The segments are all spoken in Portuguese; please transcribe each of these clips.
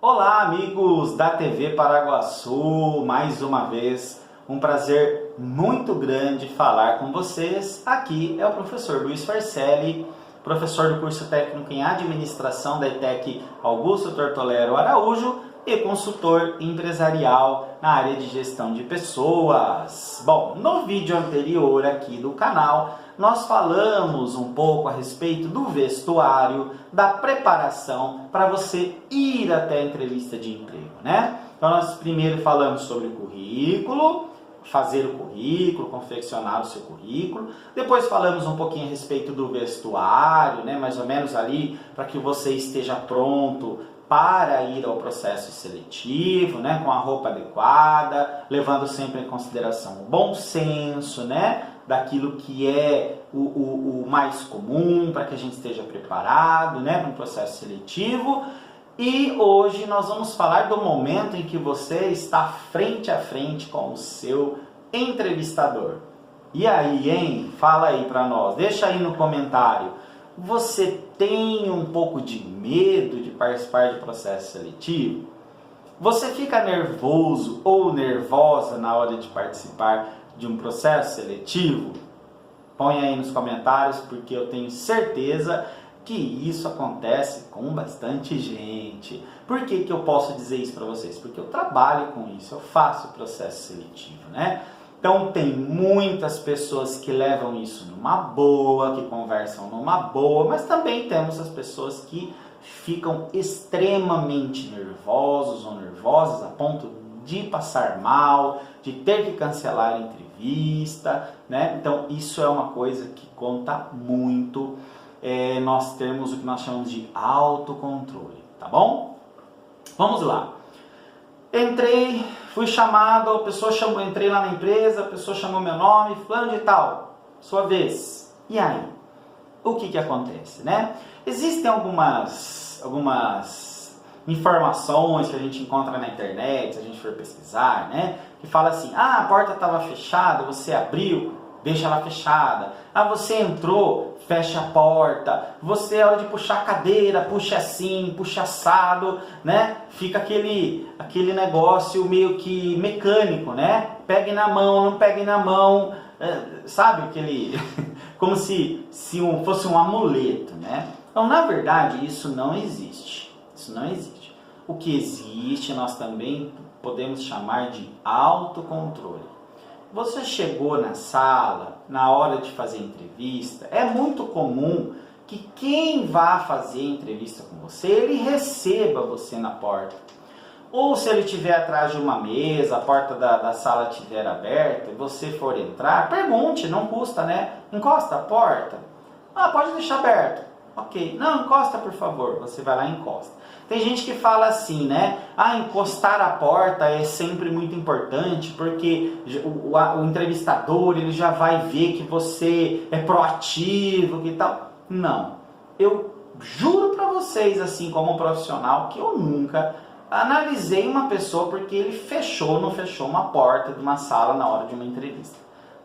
Olá, amigos da TV Paraguaçu, mais uma vez, um prazer muito grande falar com vocês. Aqui é o professor Luiz Farcelli, professor do curso técnico em administração da ETEC Augusto Tortolero Araújo e consultor empresarial na área de gestão de pessoas. Bom, no vídeo anterior aqui do canal, nós falamos um pouco a respeito do vestuário, da preparação para você ir até a entrevista de emprego, né? Então nós primeiro falamos sobre o currículo, fazer o currículo, confeccionar o seu currículo. Depois falamos um pouquinho a respeito do vestuário, né? Mais ou menos ali para que você esteja pronto para ir ao processo seletivo, né, com a roupa adequada, levando sempre em consideração o bom senso, né, daquilo que é o mais comum, para que a gente esteja preparado, né, para um processo seletivo. E hoje nós vamos falar do momento em que você está frente a frente com o seu entrevistador. E aí, hein? Fala aí para nós, deixa aí no comentário. Você tem um pouco de medo de participar de processo seletivo? Você fica nervoso ou nervosa na hora de participar de um processo seletivo? Põe aí nos comentários, porque eu tenho certeza que isso acontece com bastante gente. Por que eu posso dizer isso para vocês? Porque eu trabalho com isso, eu faço processo seletivo, né? Então tem muitas pessoas que levam isso numa boa, que conversam numa boa, mas também temos as pessoas que ficam extremamente nervosos ou nervosas a ponto de passar mal, de ter que cancelar a entrevista, né? Então isso é uma coisa que conta muito. Nós temos o que nós chamamos de autocontrole, tá bom? Vamos lá. Entrei, fui chamado, a pessoa chamou, entrei lá na empresa, a pessoa chamou meu nome, fulano de tal, sua vez. E aí? O que acontece, né? Existem algumas informações que a gente encontra na internet, se a gente for pesquisar, né? Que fala assim, a porta estava fechada, você abriu, deixa ela fechada. Você entrou, fecha a porta. Você, a hora de puxar a cadeira, puxa assim, puxa assado, né? Fica aquele negócio meio que mecânico, né? Pegue na mão, não pegue na mão, sabe? Como se fosse um amuleto, né? Então, na verdade, isso não existe. Isso não existe. O que existe, nós também podemos chamar de autocontrole. Você chegou na sala, na hora de fazer entrevista, é muito comum que quem vá fazer entrevista com você, ele receba você na porta. Ou se ele estiver atrás de uma mesa, a porta da sala estiver aberta, e você for entrar, pergunte, não custa, né? Encosta a porta. Pode deixar aberto. Ok. Não, encosta por favor. Você vai lá e encosta. Tem gente que fala assim, né? Encostar a porta é sempre muito importante, porque o entrevistador, ele já vai ver que você é proativo, que tal. Não. Eu juro para vocês, assim, como profissional, que eu nunca analisei uma pessoa porque ele fechou ou não fechou uma porta de uma sala na hora de uma entrevista,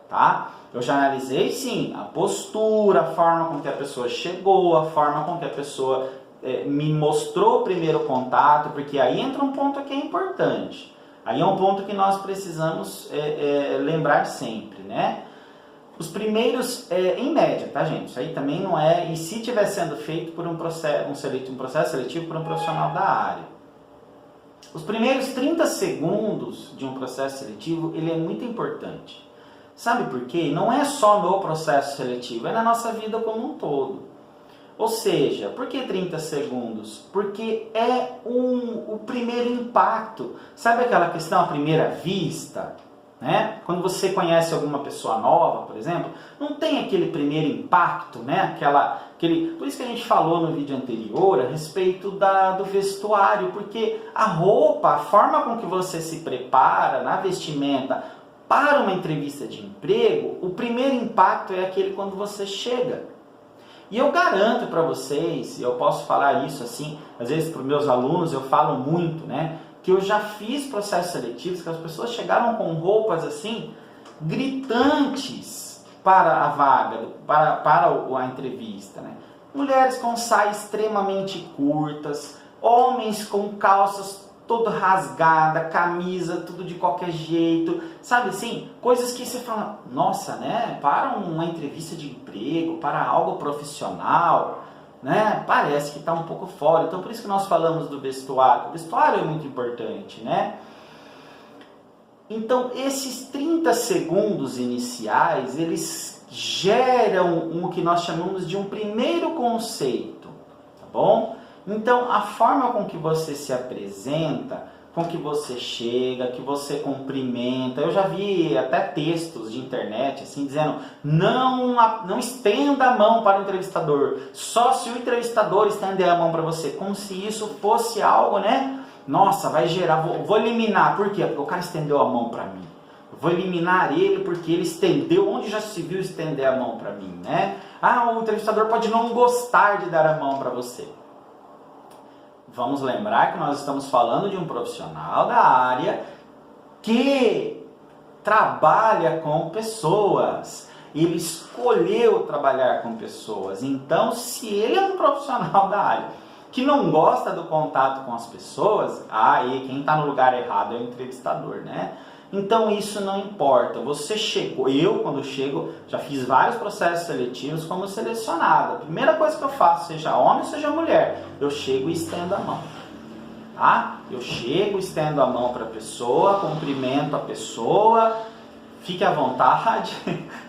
tá? Eu já analisei, sim, a postura, a forma com que a pessoa chegou, a forma com que a pessoa me mostrou o primeiro contato, porque aí entra um ponto que é importante. Aí é um ponto que nós precisamos lembrar sempre, né? Os primeiros, em média, tá, gente? Isso aí também não é... E se estiver sendo feito por um processo seletivo por um profissional da área. Os primeiros 30 segundos de um processo seletivo, ele é muito importante. Sabe por quê? Não é só no processo seletivo, é na nossa vida como um todo. Ou seja, por que 30 segundos? Porque é o primeiro impacto. Sabe aquela questão à primeira vista? Né? Quando você conhece alguma pessoa nova, por exemplo, não tem aquele primeiro impacto, né? Por isso que a gente falou no vídeo anterior a respeito do vestuário, porque a roupa, a forma com que você se prepara na vestimenta para uma entrevista de emprego, o primeiro impacto é aquele quando você chega. E eu garanto para vocês, e eu posso falar isso assim, às vezes para os meus alunos eu falo muito, né? Que eu já fiz processos seletivos que as pessoas chegaram com roupas assim, gritantes para a vaga, para a entrevista, né? Mulheres com saias extremamente curtas, Homens com calças todo rasgada, camisa, tudo de qualquer jeito, sabe assim? Coisas que você fala, nossa, né? Para uma entrevista de emprego, para algo profissional, né? Parece que está um pouco fora. Então, por isso que nós falamos do vestuário. O vestuário é muito importante, né? Então, esses 30 segundos iniciais, eles geram o que nós chamamos de um primeiro conceito, tá bom? Então, a forma com que você se apresenta, com que você chega, que você cumprimenta, eu já vi até textos de internet assim dizendo, não estenda a mão para o entrevistador, só se o entrevistador estender a mão para você, como se isso fosse algo, né? Nossa, vai gerar, vou eliminar, por quê? Porque o cara estendeu a mão para mim. Vou eliminar ele porque ele estendeu, onde já se viu estender a mão para mim, né? Ah, o entrevistador pode não gostar de dar a mão para você. Vamos lembrar que nós estamos falando de um profissional da área que trabalha com pessoas. Ele escolheu trabalhar com pessoas. Então, se ele é um profissional da área que não gosta do contato com as pessoas, e quem está no lugar errado é o entrevistador, né? Então isso não importa. Você chegou, eu quando chego, já fiz vários processos seletivos como selecionado. A primeira coisa que eu faço, seja homem, seja mulher, eu chego e estendo a mão. Tá? Eu chego, estendo a mão para a pessoa, cumprimento a pessoa, fique à vontade,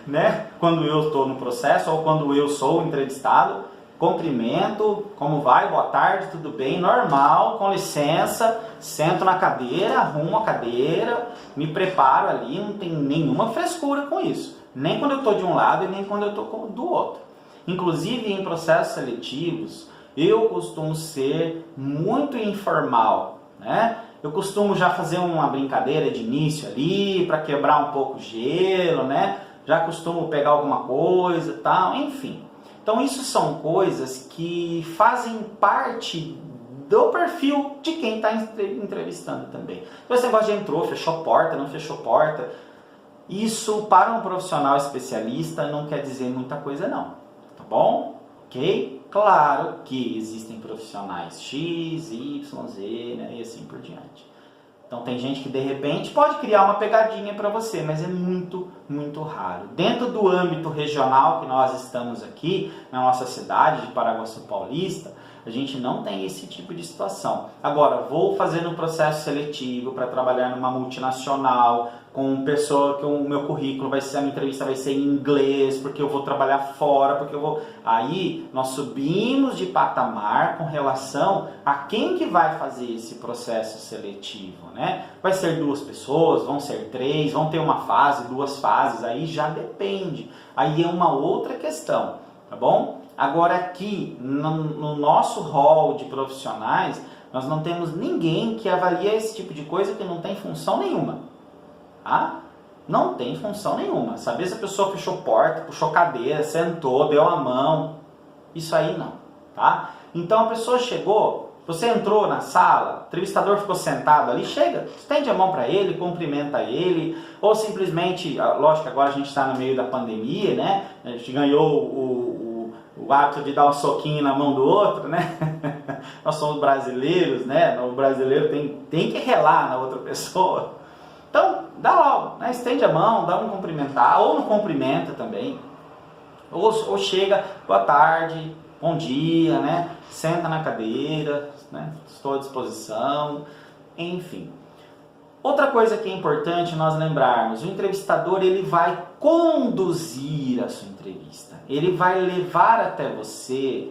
né? Quando eu estou no processo ou quando eu sou entrevistado, cumprimento, como vai, boa tarde, tudo bem, normal, com licença, sento na cadeira, arrumo a cadeira, me preparo ali, não tem nenhuma frescura com isso. Nem quando eu estou de um lado e nem quando eu estou do outro. Inclusive em processos seletivos, eu costumo ser muito informal, né? Eu costumo já fazer uma brincadeira de início ali, para quebrar um pouco o gelo, né? Já costumo pegar alguma coisa e tal, enfim. Então isso são coisas que fazem parte do perfil de quem está entrevistando também. Então esse negócio de entrou, fechou porta, não fechou porta, isso para um profissional especialista não quer dizer muita coisa não, tá bom? Ok? Claro que existem profissionais X, Y, Z, né, e assim por diante. Então tem gente que de repente pode criar uma pegadinha para você, mas é muito, muito raro. Dentro do âmbito regional que nós estamos aqui, na nossa cidade de Paraguaçu Paulista, a gente não tem esse tipo de situação. Agora, vou fazer um processo seletivo para trabalhar numa multinacional, com pessoa que o meu currículo vai ser, a minha entrevista vai ser em inglês, porque eu vou trabalhar fora, porque eu vou... Aí, nós subimos de patamar com relação a quem que vai fazer esse processo seletivo, né? Vai ser 2 pessoas, vão ser 3, vão ter uma fase, 2 fases, aí já depende. Aí é uma outra questão, tá bom? Agora aqui, no nosso hall de profissionais, nós não temos ninguém que avalia esse tipo de coisa que não tem função nenhuma. Tá? Não tem função nenhuma. Saber se a pessoa fechou porta, puxou cadeira, sentou, deu a mão, isso aí não. Tá? Então a pessoa chegou, você entrou na sala, o entrevistador ficou sentado ali, chega, estende a mão para ele, cumprimenta ele, ou simplesmente, lógico que agora a gente está no meio da pandemia, né? A gente ganhou o hábito de dar um soquinho na mão do outro, né? Nós somos brasileiros, né? O brasileiro tem que relar na outra pessoa. Então, dá logo, né? Estende a mão, dá um cumprimentar, ou não cumprimenta também. Ou chega, boa tarde, bom dia, né? Senta na cadeira, né? Estou à disposição, enfim. Outra coisa que é importante nós lembrarmos, o entrevistador ele vai conduzir a sua entrevista. Ele vai levar até você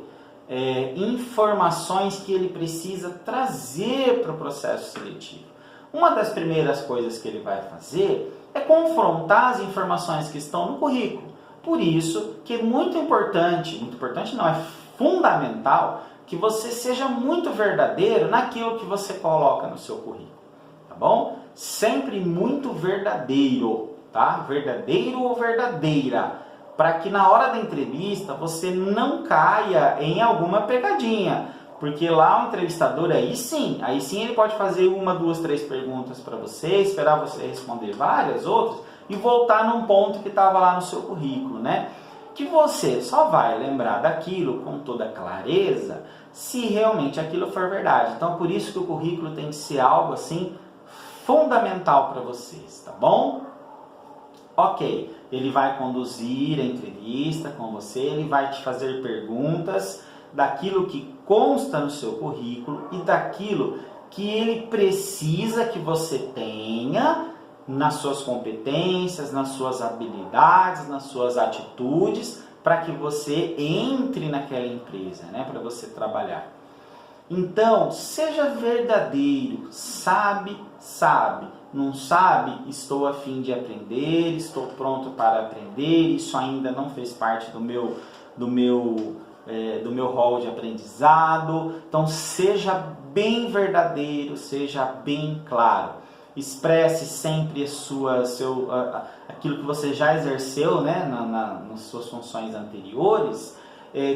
informações que ele precisa trazer para o processo seletivo. Uma das primeiras coisas que ele vai fazer é confrontar as informações que estão no currículo. Por isso que é muito importante não, é fundamental que você seja muito verdadeiro naquilo que você coloca no seu currículo. Tá bom? Sempre muito verdadeiro, tá? Verdadeiro ou verdadeira, para que na hora da entrevista você não caia em alguma pegadinha, porque lá o entrevistador aí sim ele pode fazer 1, 2, 3 perguntas para você, esperar você responder várias outras e voltar num ponto que estava lá no seu currículo, né? que você só vai lembrar daquilo com toda clareza se realmente aquilo for verdade. Então, por isso que o currículo tem que ser algo assim fundamental para vocês, tá bom? Ok, ele vai conduzir a entrevista com você, ele vai te fazer perguntas daquilo que consta no seu currículo e daquilo que ele precisa que você tenha nas suas competências, nas suas habilidades, nas suas atitudes, para que você entre naquela empresa, né, para você trabalhar. Então, seja verdadeiro, sabe, não sabe, estou a fim de aprender, estou pronto para aprender, isso ainda não fez parte do meu rol de aprendizado. Então, seja bem verdadeiro, seja bem claro. Expresse sempre aquilo que você já exerceu, né, nas suas funções anteriores,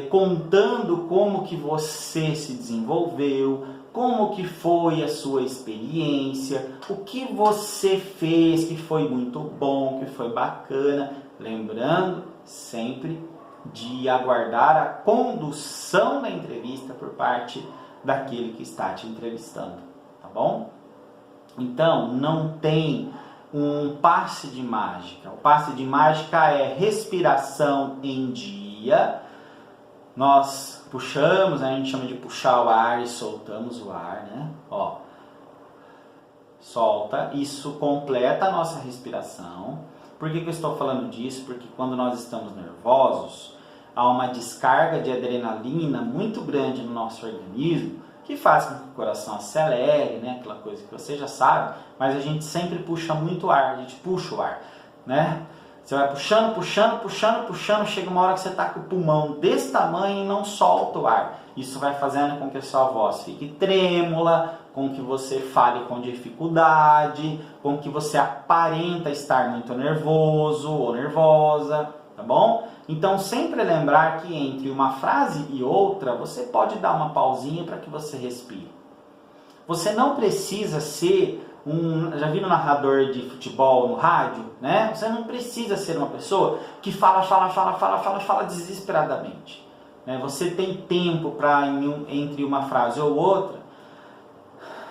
contando como que você se desenvolveu, como que foi a sua experiência, o que você fez que foi muito bom, que foi bacana. Lembrando sempre de aguardar a condução da entrevista por parte daquele que está te entrevistando, tá bom? Então, não tem um passe de mágica. O passe de mágica é respiração em dia. Nós puxamos, a gente chama de puxar o ar e soltamos o ar, né? Ó, solta, isso completa a nossa respiração. Por que eu estou falando disso? Porque quando nós estamos nervosos, há uma descarga de adrenalina muito grande no nosso organismo, que faz com que o coração acelere, né? Aquela coisa que você já sabe, mas a gente sempre puxa muito ar, a gente puxa o ar, né? Você vai puxando, chega uma hora que você está com o pulmão desse tamanho e não solta o ar. Isso vai fazendo com que a sua voz fique trêmula, com que você fale com dificuldade, com que você aparenta estar muito nervoso ou nervosa, tá bom? Então, sempre lembrar que entre uma frase e outra, você pode dar uma pausinha para que você respire. Você não precisa ser já viram narrador de futebol no rádio, né? Você não precisa ser uma pessoa que fala desesperadamente, né? Você tem tempo para, entre uma frase ou outra,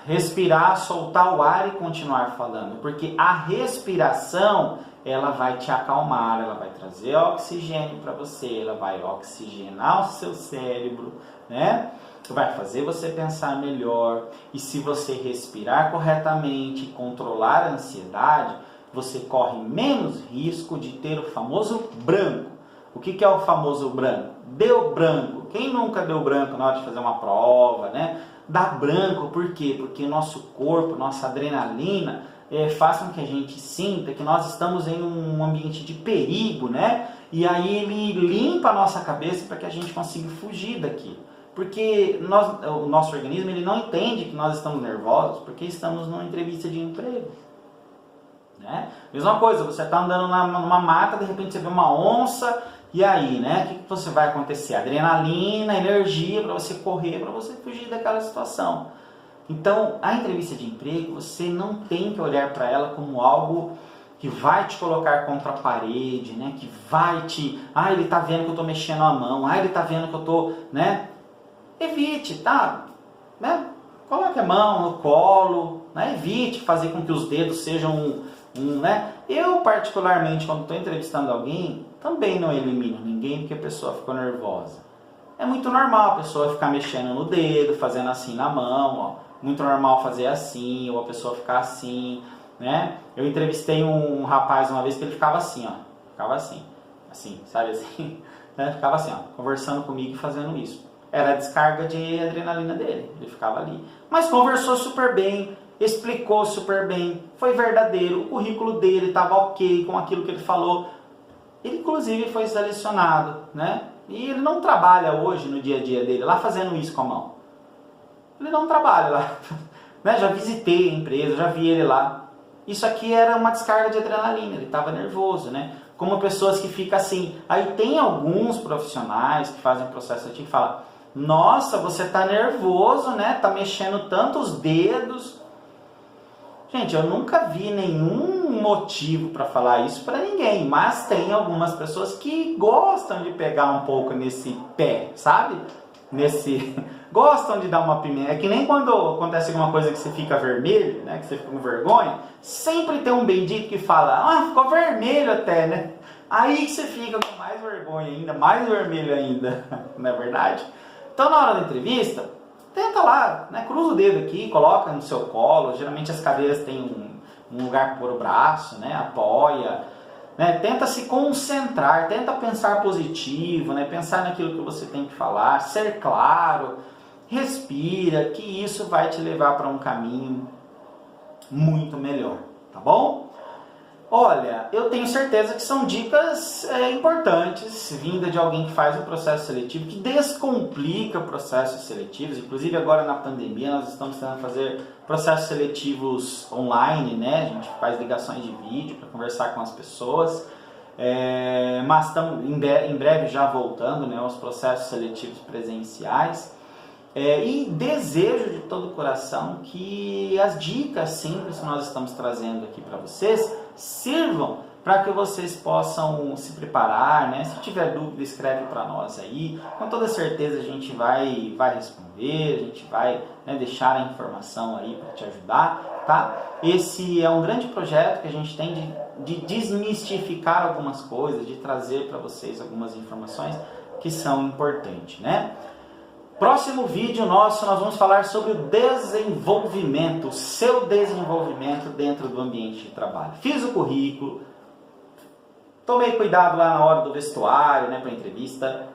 respirar, soltar o ar e continuar falando, porque a respiração, ela vai te acalmar, ela vai trazer oxigênio para você, ela vai oxigenar o seu cérebro, né? Vai fazer você pensar melhor. E se você respirar corretamente, controlar a ansiedade, você corre menos risco de ter o famoso branco. O que é o famoso branco? Deu branco. Quem nunca deu branco na hora de fazer uma prova, né? Dá branco, por quê? Porque nosso corpo, nossa adrenalina faz com que a gente sinta que nós estamos em um ambiente de perigo, né? E aí ele limpa a nossa cabeça para que a gente consiga fugir daquilo. Porque o nosso organismo ele não entende que nós estamos nervosos porque estamos numa entrevista de emprego, né? Mesma coisa, você está andando numa mata, de repente você vê uma onça, e aí, né? O que você vai acontecer? Adrenalina, energia para você correr, para você fugir daquela situação. Então, a entrevista de emprego, você não tem que olhar para ela como algo que vai te colocar contra a parede, né? Que vai te... Ah, ele está vendo que eu estou mexendo a mão. Ah, ele está vendo que eu estou... né? Evite, tá? Né? Coloque a mão no colo, né? Evite fazer com que os dedos sejam né? Eu, particularmente, quando estou entrevistando alguém, também não elimino ninguém porque a pessoa ficou nervosa. É muito normal a pessoa ficar mexendo no dedo, fazendo assim na mão, ó. Muito normal fazer assim, ou a pessoa ficar assim, né? Eu entrevistei um rapaz uma vez que ele ficava assim, ó. Ficava assim, sabe assim? Né? Ficava assim, ó, conversando comigo e fazendo isso. Era a descarga de adrenalina dele, ele ficava ali. Mas conversou super bem, explicou super bem, foi verdadeiro, o currículo dele estava ok com aquilo que ele falou. Ele, inclusive, foi selecionado, né? E ele não trabalha hoje, no dia a dia dele, lá fazendo isso com a mão. Ele não trabalha lá. Né? Já visitei a empresa, já vi ele lá. Isso aqui era uma descarga de adrenalina, ele estava nervoso, né? Como pessoas que ficam assim. Aí tem alguns profissionais que fazem processo ativo e falam: nossa, você está nervoso, né? Tá mexendo tanto os dedos. Gente, eu nunca vi nenhum motivo para falar isso para ninguém, mas tem algumas pessoas que gostam de pegar um pouco nesse pé, sabe? Gostam de dar uma pimenta. É que nem quando acontece alguma coisa que você fica vermelho, né? Que você fica com vergonha, sempre tem um bendito que fala, ficou vermelho até, né? Aí você fica com mais vergonha ainda, mais vermelho ainda, não é verdade? Então na hora da entrevista, tenta lá, né? Cruza o dedo aqui, coloca no seu colo. Geralmente as cadeiras têm um lugar para pôr o braço, né? Apoia, né? Tenta se concentrar, tenta pensar positivo, né? Pensar naquilo que você tem que falar, ser claro, respira, que isso vai te levar para um caminho muito melhor, tá bom? Olha, eu tenho certeza que são dicas importantes, vinda de alguém que faz o processo seletivo, que descomplica processos seletivos. Inclusive agora na pandemia nós estamos tentando fazer processos seletivos online, né? A gente faz ligações de vídeo para conversar com as pessoas, mas estamos em breve já voltando, né, aos processos seletivos presenciais. E desejo de todo o coração que as dicas simples que nós estamos trazendo aqui para vocês sirvam para que vocês possam se preparar, né? Se tiver dúvida, escreve para nós aí. Com toda certeza a gente vai responder, a gente vai, né, deixar a informação aí para te ajudar, tá? Esse é um grande projeto que a gente tem de desmistificar algumas coisas, de trazer para vocês algumas informações que são importantes, né? Próximo vídeo nosso, nós vamos falar sobre o desenvolvimento, o seu desenvolvimento dentro do ambiente de trabalho. Fiz o currículo, tomei cuidado lá na hora do vestuário, né, para a entrevista,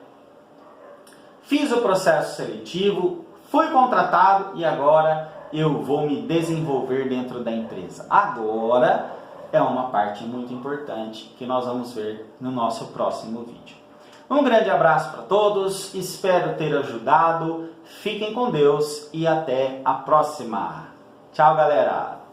fiz o processo seletivo, fui contratado e agora eu vou me desenvolver dentro da empresa. Agora é uma parte muito importante que nós vamos ver no nosso próximo vídeo. Um grande abraço para todos, espero ter ajudado, fiquem com Deus e até a próxima. Tchau, galera!